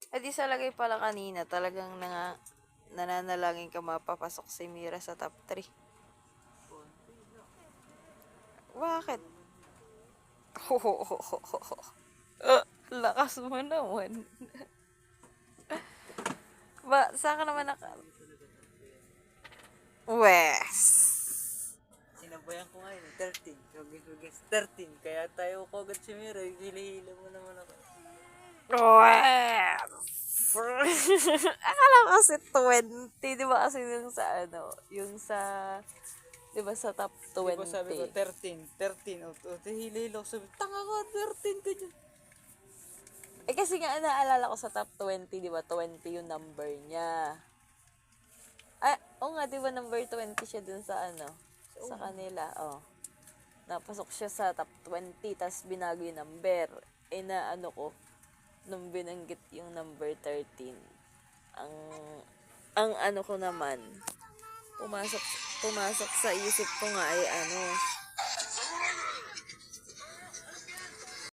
Eh di sa lagay pala kanina, talagang nananalangin ka mapapasok si Mira sa top 3. Bakit? Lakas mo naman. Saan ka naman Wes. Sinabayan ko ngayon, 13. Guess 13. Kaya tayo ko agad si Mira, hila-hila mo naman ako. Wes. Akala ko kasi 20. Di ba kasi yung sa yung sa, di ba sa top 20? Di ba sabi ko, 13. 13. O, hila-hila ko sabi, tanga ka, 13 ka dyan. Eh kasi nga naalala ko sa top 20, di ba? 20 yung number niya. Oo nga, di ba number 20 siya dun sa sa kanila, Napasok siya sa top 20, tas binago yung number. Eh na ko, nung binanggit yung number 13, ang ko naman, pumasok sa isip ko nga ay